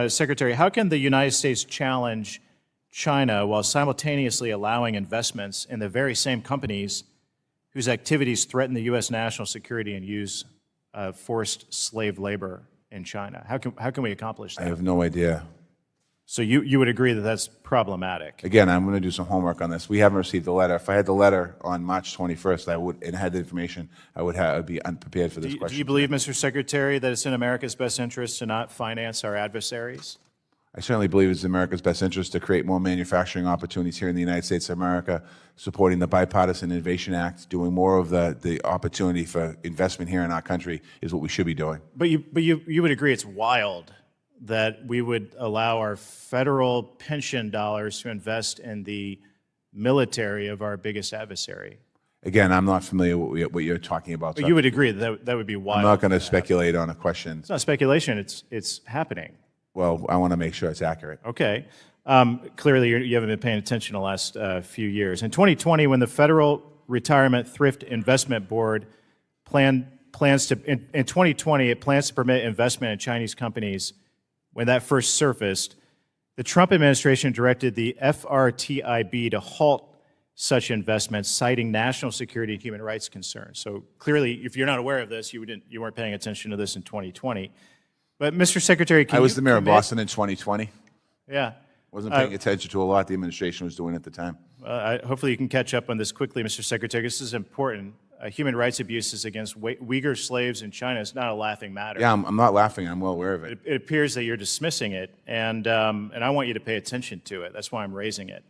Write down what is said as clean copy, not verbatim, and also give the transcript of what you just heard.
Secretary, how can the United States challenge China while simultaneously allowing investments in the very same companies whose activities threaten the U.S. national security and use forced slave labor in China? How can we accomplish I that? have no idea. So you would agree that that's problematic? Again, I'm going to do some homework on this. We haven't received the letter. If I had the letter on March 21st, and had the information, I'd be unprepared for this question. Do you believe, Mr. Secretary, that it's in America's best interest to not finance our adversaries? I certainly believe it's in America's best interest to create more manufacturing opportunities here in the United States of America, supporting the Bipartisan Innovation Act, doing more of the opportunity for investment here in our country is what we should be doing. But you would agree it's wild that we would allow our federal pension dollars to invest in the military of our biggest adversary? Again, I'm not familiar with what you're talking about. But you would agree that that would be wild? I'm not going to speculate on a question. It's not speculation. It's happening. Well, I want to make sure it's accurate. Okay. Clearly, you haven't been paying attention the last few years. In 2020, when the Federal Retirement Thrift Investment Board in 2020, it plans to permit investment in Chinese companies. When that first surfaced, the Trump administration directed the FRTIB to halt such investments, citing national security and human rights concerns. So clearly, if you're not aware of this, you weren't paying attention to this in 2020. But Mr. Secretary, I was the mayor of Boston in 2020. Yeah. Wasn't paying attention to a lot the administration was doing at the time. Hopefully you can catch up on this quickly, Mr. Secretary. This is important. Human rights abuses against Uyghur slaves in China is not a laughing matter. Yeah, I'm not laughing. I'm well aware of it. It appears that you're dismissing it, and I want you to pay attention to it. That's why I'm raising it.